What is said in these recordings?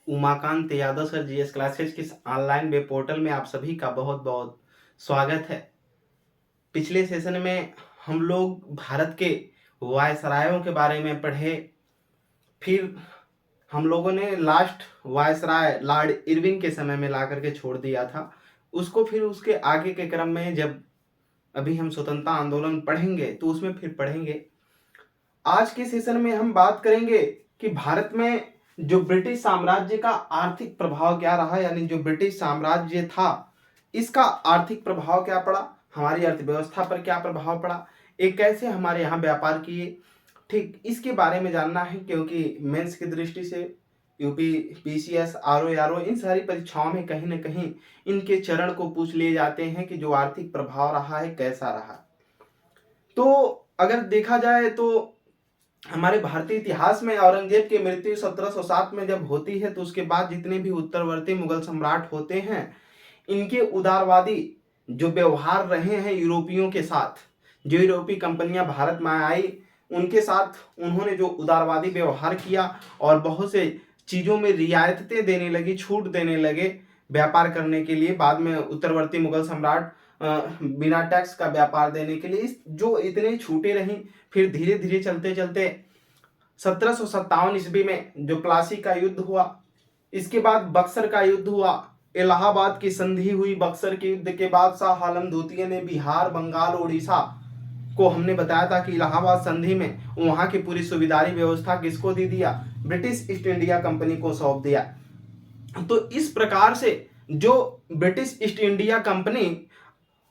Umakant Yadav sir GS classes के इस online web portal में आप सभी का बहुत बहुत स्वागत है। पिछले सेशन में हम लोग भारत के वायसरायों के बारे में पढ़े। फिर हम लोगों ने लास्ट वायसराय लॉर्ड इरविन के समय में ला करके छोड़ दिया था उसको। फिर उसके आगे के क्रम में जब अभी हम स्वतंत्रता आंदोलन पढ़ेंगे तो उसमें फिर पढ़ेंगे। आज के सेशन में हम बात करेंगे कि भारत में जो ब्रिटिश साम्राज्य का आर्थिक प्रभाव क्या रहा, यानी जो ब्रिटिश साम्राज्य था इसका आर्थिक प्रभाव क्या पड़ा, हमारी अर्थव्यवस्था पर क्या प्रभाव पड़ा, एक कैसे हमारे यहाँ व्यापार किए। ठीक इसके बारे में जानना है, क्योंकि मेंस की दृष्टि से यूपी पीसीएस आरओ इन सारी परीक्षाओं में कहीं ना कहीं इनके चरण को पूछ लिए जाते हैं कि जो आर्थिक प्रभाव रहा है कैसा रहा। तो अगर देखा जाए तो हमारे भारतीय इतिहास में औरंगजेब की मृत्यु 1707 में जब होती है तो उसके बाद जितने भी उत्तरवर्ती मुगल सम्राट होते हैं इनके उदारवादी जो व्यवहार रहे हैं यूरोपियों के साथ, जो यूरोपीय कंपनियां भारत में आई उनके साथ उन्होंने जो उदारवादी व्यवहार किया और बहुत से चीज़ों में रियायतें देने लगी, छूट देने लगे व्यापार करने के लिए। बाद में उत्तरवर्ती मुगल सम्राट बिना टैक्स का व्यापार देने के लिए जो इतने छूटे रहीं, फिर धीरे धीरे चलते चलते 1757 ईस्वी में जो प्लासी का युद्ध हुआ, इसके बाद बक्सर का युद्ध हुआ, इलाहाबाद की संधि हुई। बक्सर के युद्ध के बाद शाह आलम द्वितीय ने बिहार, बंगाल, उड़ीसा को हमने बताया था कि इलाहाबाद संधि में वहां की पूरी सुविधारी व्यवस्था किसको दे दिया, ब्रिटिश ईस्ट इंडिया कंपनी को सौंप दिया। तो इस प्रकार से जो ब्रिटिश ईस्ट इंडिया कंपनी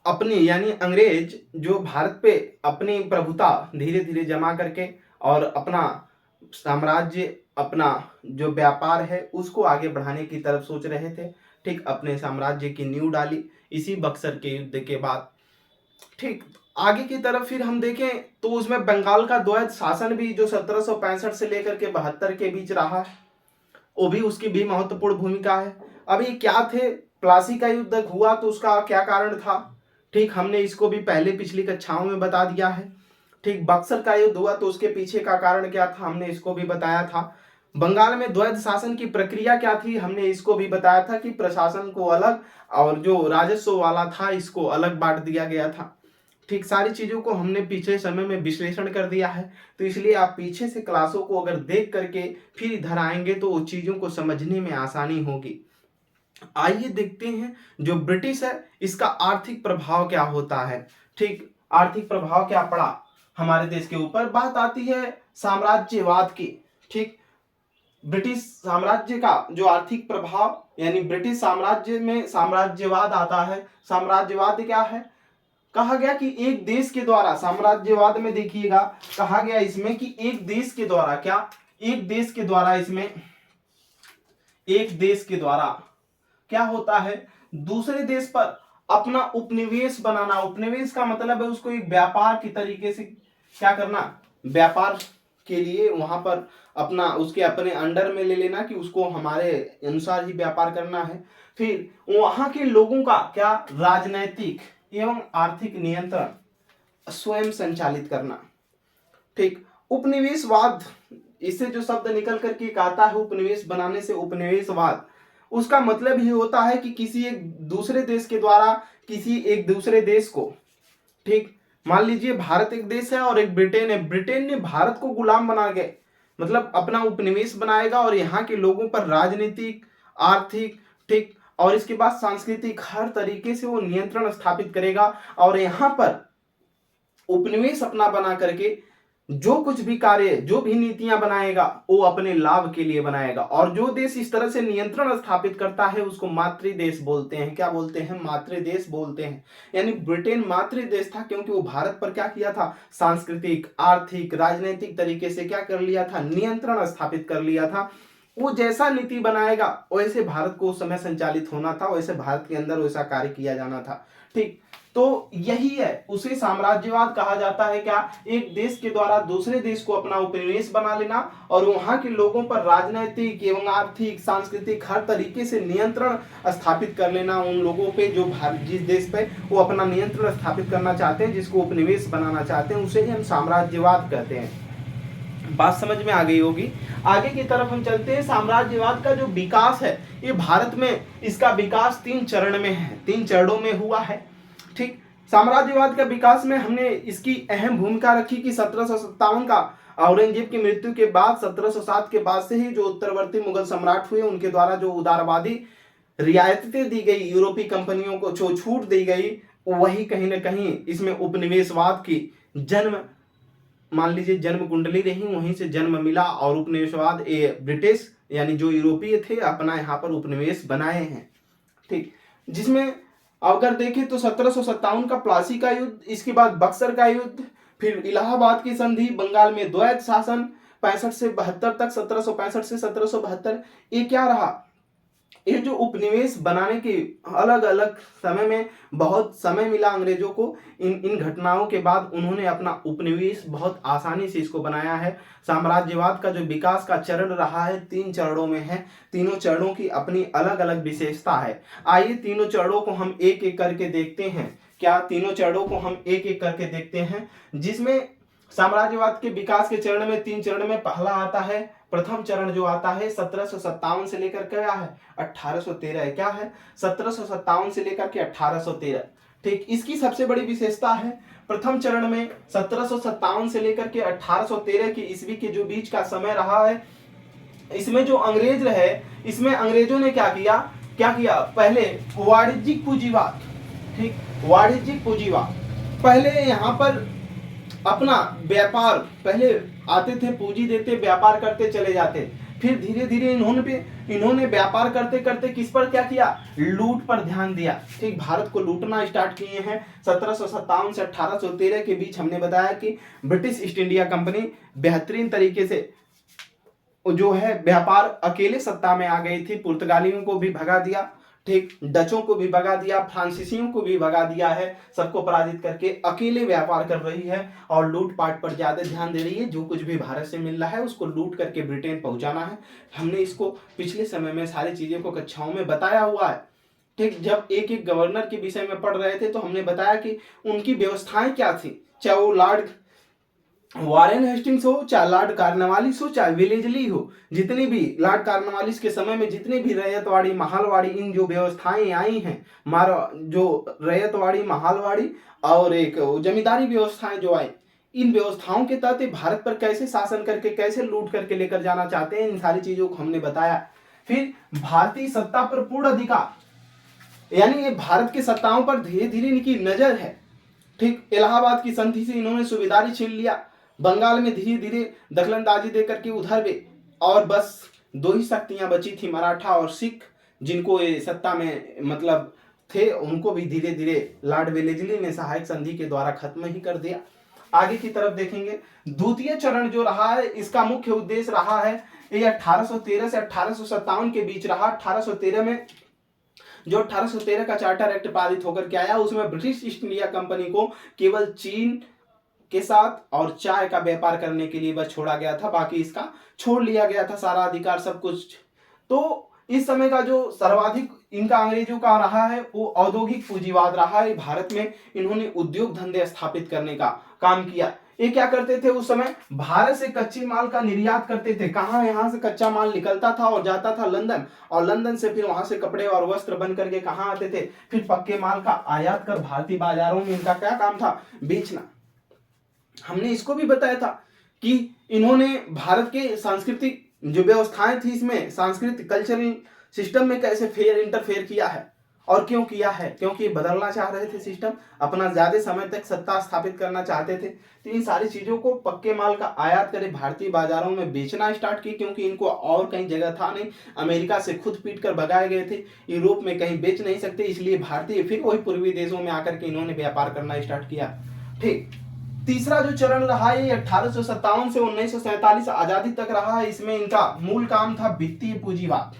अपनी यानी अंग्रेज जो भारत पे अपनी प्रभुता धीरे धीरे जमा करके और अपना साम्राज्य, अपना जो व्यापार है उसको आगे बढ़ाने की तरफ सोच रहे थे। ठीक अपने साम्राज्य की नींव डाली इसी बक्सर के युद्ध के बाद। ठीक आगे की तरफ फिर हम देखें तो उसमें बंगाल का द्वैध शासन भी जो 1765 से लेकर के 72 के बीच रहा है, वो भी उसकी भी महत्वपूर्ण भूमिका है। अभी क्या थे, प्लासी का युद्ध हुआ तो उसका क्या कारण था, ठीक हमने इसको भी पहले पिछली कक्षाओं में बता दिया है। ठीक बक्सर का युद्ध हुआ तो उसके पीछे का कारण क्या था, हमने इसको भी बताया था। बंगाल में द्वैध शासन की प्रक्रिया क्या थी, हमने इसको भी बताया था कि प्रशासन को अलग और जो राजस्व वाला था इसको अलग बांट दिया गया था। ठीक सारी चीजों को हमने पिछले समय में विश्लेषण कर दिया है, तो इसलिए आप पीछे से क्लासों को अगर देख करके फिर इधर आएंगे तो वो चीजों को समझने में आसानी होगी। आइए देखते हैं जो ब्रिटिश है इसका आर्थिक प्रभाव क्या होता है। ठीक आर्थिक प्रभाव क्या पड़ा हमारे देश के ऊपर। बात आती है साम्राज्यवाद की। ठीक ब्रिटिश साम्राज्य का जो आर्थिक प्रभाव, यानी ब्रिटिश साम्राज्य में साम्राज्यवाद आता है। साम्राज्यवाद क्या है, कहा गया कि एक देश के द्वारा, साम्राज्यवाद में देखिएगा कहा गया इसमें कि एक देश के द्वारा, क्या एक देश के द्वारा, इसमें एक देश के द्वारा क्या होता है, दूसरे देश पर अपना उपनिवेश बनाना। उपनिवेश का मतलब है उसको एक व्यापार की तरीके से क्या करना, व्यापार के लिए वहां पर अपना उसके अपने अंडर में ले लेना कि उसको हमारे अनुसार ही व्यापार करना है। फिर वहां के लोगों का क्या, राजनैतिक एवं आर्थिक नियंत्रण स्वयं संचालित करना। ठीक उपनिवेशवाद, इससे जो शब्द निकल करके आता है उपनिवेश बनाने से, उपनिवेशवाद, उसका मतलब ही होता है कि किसी एक दूसरे देश के द्वारा किसी एक दूसरे देश को, ठीक मान लीजिए भारत एक देश है और एक ब्रिटेन है, ब्रिटेन ने भारत को गुलाम बना के मतलब अपना उपनिवेश बनाएगा और यहाँ के लोगों पर राजनीतिक, आर्थिक, ठीक और इसके बाद सांस्कृतिक हर तरीके से वो नियंत्रण स्थापित करेगा और यहाँ पर उपनिवेश अपना बना करके जो कुछ भी कार्य, जो भी नीतियां बनाएगा वो अपने लाभ के लिए बनाएगा। और जो देश इस तरह से नियंत्रण स्थापित करता है उसको मातृ देश बोलते हैं। क्या बोलते हैं, मातृ देश बोलते हैं। यानी ब्रिटेन मातृ देश था क्योंकि वो भारत पर क्या किया था, सांस्कृतिक, आर्थिक, राजनीतिक तरीके से क्या कर लिया था, नियंत्रण स्थापित कर लिया था। वो जैसा नीति बनाएगा वैसे भारत को उस समय संचालित होना था, वैसे भारत के अंदर वैसा कार्य किया जाना था। ठीक तो यही है, उसे साम्राज्यवाद कहा जाता है। क्या, एक देश के द्वारा दूसरे देश को अपना उपनिवेश बना लेना और वहां के लोगों पर राजनीतिक एवं आर्थिक, सांस्कृतिक हर तरीके से नियंत्रण स्थापित कर लेना उन लोगों पे जो जिस देश पे वो अपना नियंत्रण स्थापित करना चाहते हैं, जिसको उपनिवेश बनाना चाहते हैं, उसे ही हम साम्राज्यवाद कहते हैं। बात समझ में आ गई होगी। आगे की तरफ हम चलते हैं। साम्राज्यवाद का जो विकास है ये भारत में, इसका विकास 3 चरण में है, 3 चरणों में हुआ है। ठीक, साम्राज्यवाद का विकास में हमने इसकी अहम भूमिका रखी कि 1757 का औरंगजेब की मृत्यु के बाद 1707 के बाद से ही जो उत्तरवर्ती मुगल सम्राट हुए उनके द्वारा जो उदारवादी रियायतें दी गई, यूरोपीय कंपनियों को जो छूट दी गई, वही कहीं ना कहीं इसमें उपनिवेशवाद की जन्म, मान लीजिए जन्म कुंडली रही, वहीं से जन्म मिला। और उपनिवेशवाद ये ब्रिटिश यानी जो यूरोपीय थे अपना यहाँ पर उपनिवेश बनाए हैं। ठीक, जिसमें अगर देखें तो 1757 का प्लासी का युद्ध, इसके बाद बक्सर का युद्ध, फिर इलाहाबाद की संधि, बंगाल में द्वैत शासन 65 से 72 तक, 1765 से 1772, ये क्या रहा, ये जो उपनिवेश बनाने के अलग अलग समय में बहुत समय मिला अंग्रेजों को। इन घटनाओं के बाद उन्होंने अपना उपनिवेश बहुत आसानी से इसको बनाया है। साम्राज्यवाद का जो विकास का चरण रहा है 3 चरणों में है, तीनों चरणों की अपनी अलग अलग विशेषता है। आइए तीनों चरणों को हम एक एक करके देखते हैं। क्या तीनों चरणों को हम एक एक करके देखते हैं, जिसमें साम्राज्यवाद के विकास के चरण में 3 चरण में पहला आता है, प्रथम चरण जो आता है 1757 से लेकर क्या है 1813 है, क्या है 1757 से लेकर के 1813। ठीक, इसकी सबसे बड़ी विशेषता है प्रथम चरण में 1757 से लेकर के 1813 की ईस्वी के जो बीच का समय रहा है, इसमें जो अंग्रेज रहे, इसमें अंग्रेजों ने क्या किया पहले वाणिज्यिक पूंजीवाद। ठीक, वाणिज्यिक पूंजीवाद, पहले यहाँ पर अपना व्यापार, पहले आते थे पूंजी देते व्यापार करते चले जाते, फिर धीरे धीरे इन्होंने व्यापार करते करते किस पर क्या किया, लूट पर ध्यान दिया। ठीक, भारत को लूटना स्टार्ट किए हैं। 1757 से 1813 के बीच हमने बताया कि ब्रिटिश ईस्ट इंडिया कंपनी बेहतरीन तरीके से जो है व्यापार अकेले सत्ता में आ गई थी, पुर्तगालियों को भी भगा दिया, ठीक, डचों को भी भगा दिया, फ्रांसीसियों को भी भगा दिया है, सबको पराजित करके अकेले व्यापार कर रही है और लूटपाट पर ज्यादा ध्यान दे रही है। जो कुछ भी भारत से मिल रहा है उसको लूट करके ब्रिटेन पहुंचाना है। हमने इसको पिछले समय में सारी चीजों को कक्षाओं में बताया हुआ है। ठीक, जब एक एक गवर्नर के विषय में पढ़ रहे थे तो हमने बताया कि उनकी व्यवस्थाएं क्या थी, चाहे वो लॉर्ड वॉरेन हेस्टिंग्स हो, चाहे लॉर्ड कार्नवालिस हो, चाहे विलेजली हो, जितनी भी लॉर्ड कार्नवालिस के समय में जितनी भी रैयतवाड़ी महालवाड़ी इन जो व्यवस्थाएं आई हैं, मारा जो रैयतवाड़ी महालवाड़ी और एक जमींदारी व्यवस्थाएं जो आई, इन व्यवस्थाओं के तहत भारत पर कैसे शासन करके कैसे लूट करके लेकर जाना चाहते हैं, इन सारी चीजों को हमने बताया। फिर भारतीय सत्ता पर पूर्ण अधिकार, यानी ये भारत की सत्ताओं पर धीरे धीरे इनकी नजर है। ठीक, इलाहाबाद की संधि से इन्होंने सुबेदारी छीन लिया, बंगाल में धीरे धीरे दखलंदाजी देकर के उधर भी, और बस 2 ही शक्तियां बची थी, मराठा और सिख, जिनको ये सत्ता में मतलब थे, उनको भी धीरे धीरे लॉर्ड वेलेस्ली ने सहायक संधि के द्वारा खत्म ही कर दिया। आगे की तरफ देखेंगे, द्वितीय चरण जो रहा है इसका मुख्य उद्देश्य रहा है ये 1813 से 1857 के बीच रहा। 1813 में जो 1813 का चार्टर एक्ट पारित होकर के आया, उसमें ब्रिटिश ईस्ट इंडिया कंपनी को केवल चीन के साथ और चाय का व्यापार करने के लिए बस छोड़ा गया था, बाकी इसका छोड़ लिया गया था सारा अधिकार सब कुछ। तो इस समय का जो सर्वाधिक इनका अंग्रेजों का रहा है वो औद्योगिक पूंजीवाद रहा है। भारत में इन्होंने उद्योग धंधे स्थापित करने का काम किया। ये क्या करते थे उस समय, भारत से कच्चे माल का निर्यात करते थे। कहाँ, यहाँ से कच्चा माल निकलता था और जाता था लंदन, और लंदन से फिर वहां से कपड़े और वस्त्र बन करके कहाँ आते थे, फिर पक्के माल का आयात कर भारतीय बाजारों में इनका क्या काम था, बेचना। हमने इसको भी बताया था कि इन्होंने भारत के सांस्कृतिक जो व्यवस्थाएं थी इसमें सांस्कृतिक कल्चरल सिस्टम में कैसे इंटरफेयर किया है और क्यों किया है, क्योंकि बदलना चाह रहे थे सिस्टम, अपना ज्यादा समय तक सत्ता स्थापित करना चाहते थे। तो इन सारी चीजों को पक्के माल का आयात करे भारतीय बाजारों में बेचना स्टार्ट की, क्योंकि इनको और कहीं जगह था नहीं, अमेरिका से खुद पीट कर भगाए गए थे, यूरोप में कहीं बेच नहीं सकते, इसलिए भारतीय फिर वही पूर्वी देशों में आकर के इन्होंने व्यापार करना स्टार्ट किया। ठीक, तीसरा जो चरण रहा है 1857 से 1947 आजादी तक रहा है। इसमें इनका मूल काम था वित्तीय पूंजीवाद।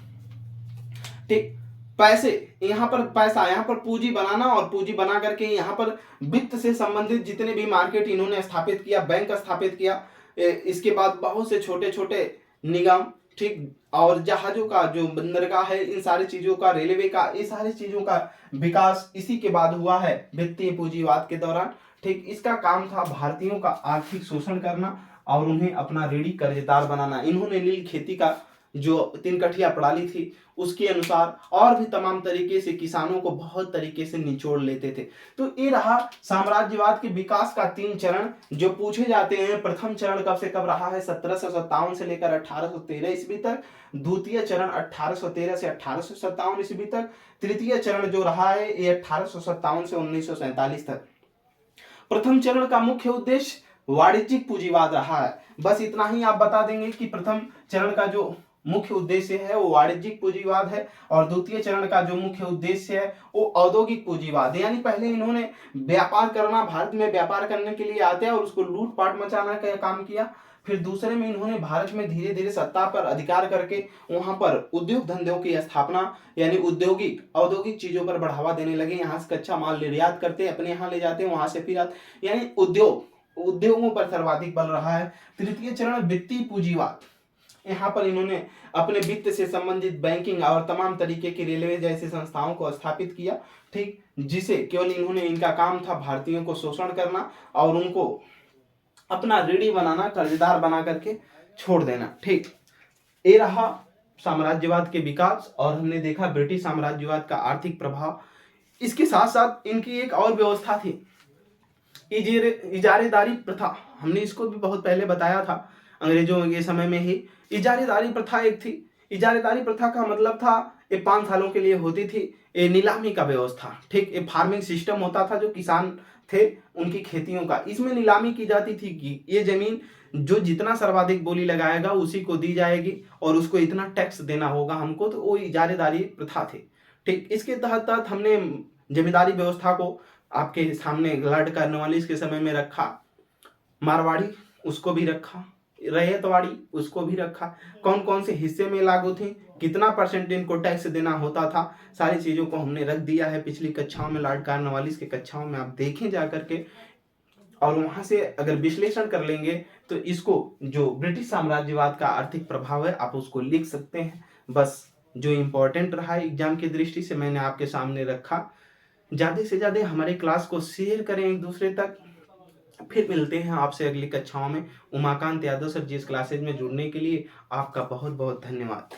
ठीक, पैसे, यहाँ पर पैसा, यहाँ पर पूंजी बनाना और पूंजी बना करके यहाँ पर वित्त से संबंधित जितने भी मार्केट इन्होंने स्थापित किया, बैंक स्थापित किया, इसके बाद बहुत से छोटे छोटे निगम, ठीक, और जहाजों का जो बंदरगाह है, इन सारी चीजों का, रेलवे का, ये सारी चीजों का विकास इसी के बाद हुआ है वित्तीय पूंजीवाद के दौरान। ठीक, इसका काम था भारतीयों का आर्थिक शोषण करना और उन्हें अपना ऋणी कर्जदार बनाना। इन्होंने नील खेती का जो 3 कठिया प्रणाली थी उसके अनुसार और भी तमाम तरीके से किसानों को बहुत तरीके से निचोड़ लेते थे। तो ये रहा साम्राज्यवाद के विकास का 3 चरण जो पूछे जाते हैं। प्रथम चरण कब से कब रहा है? 1757 से लेकर 1813 ईस्वी तक। द्वितीय चरण 1813 से 1857 ईस्वी तक। तृतीय चरण जो रहा है ये 1857 से 1947 तक। प्रथम चरण का मुख्य उद्देश्य वाणिज्यिक पूंजीवाद रहा है। बस इतना ही आप बता देंगे कि प्रथम चरण का जो मुख्य उद्देश्य है वो वाणिज्यिक पूंजीवाद है और द्वितीय चरण का जो मुख्य उद्देश्य है वो औद्योगिक पूंजीवाद है। यानी पहले इन्होंने व्यापार करना, भारत में व्यापार करने के लिए आते और उसको लूटपाट मचाना का काम किया। फिर दूसरे में इन्होंने भारत में धीरे धीरे सत्ता पर अधिकार करके वहां पर उद्योग धंधों की स्थापना यानी औद्योगिक चीजों पर बढ़ावा देने लगे। यहाँ से कच्चा माल निर्यात करते, अपने यहाँ ले जाते, वहां से फिर यानी उद्योगों पर सर्वाधिक बल रहा है। तृतीय चरण वित्तीय पूंजीवाद, यहाँ पर इन्होंने अपने वित्त से संबंधित बैंकिंग और तमाम तरीके की रेलवे जैसी संस्थाओं को स्थापित किया, ठीक, जिसे केवल इनका काम था भारतीयों को शोषण करना और उनको अपना ऋणी बनाना, कर्जदार बना करके छोड़ देना। ठीक, ये रहा साम्राज्यवाद के विकास और हमने देखा ब्रिटिश साम्राज्यवाद का आर्थिक प्रभाव। इसके साथ साथ इनकी एक और व्यवस्था थी, इजारेदारी प्रथा। हमने इसको भी बहुत पहले बताया था, अंग्रेजों के समय में ही इजारेदारी प्रथा एक थी। इजारेदारी प्रथा का मतलब था ये 5 सालों के लिए होती थी। ये नीलामी का व्यवस्था, ठीक, ये फार्मिंग सिस्टम होता था जो किसान थे उनकी खेतियों का, इसमें नीलामी की जाती थी कि ये जमीन जो जितना सर्वाधिक बोली लगाएगा उसी को दी जाएगी और उसको इतना टैक्स देना होगा हमको, तो वो इजारेदारी प्रथा थी। ठीक, इसके तहत हमने जमींदारी व्यवस्था को आपके सामने लॉर्ड कॉर्नवालिस के समय में रखा, मारवाड़ी उसको भी रखा, रैयतवाड़ी उसको भी रखा, कौन कौन से हिस्से में लागू थी, कितना % इनको टैक्स देना होता था, सारी चीजों को हमने रख दिया है पिछली कक्षाओं में। लॉर्ड कॉर्नवालिस के कक्षाओं में आप देखें जा करके और वहां से अगर विश्लेषण कर लेंगे तो इसको जो ब्रिटिश साम्राज्यवाद का आर्थिक प्रभाव है आप उसको लिख सकते हैं। बस जो इम्पोर्टेंट रहा एग्जाम की दृष्टि से मैंने आपके सामने रखा। ज्यादा से ज्यादा हमारे क्लास को शेयर करें एक दूसरे तक। फिर मिलते हैं आपसे अगली कक्षाओं में। उमाकांत यादव सर जी इस क्लासेज में जुड़ने के लिए आपका बहुत बहुत धन्यवाद।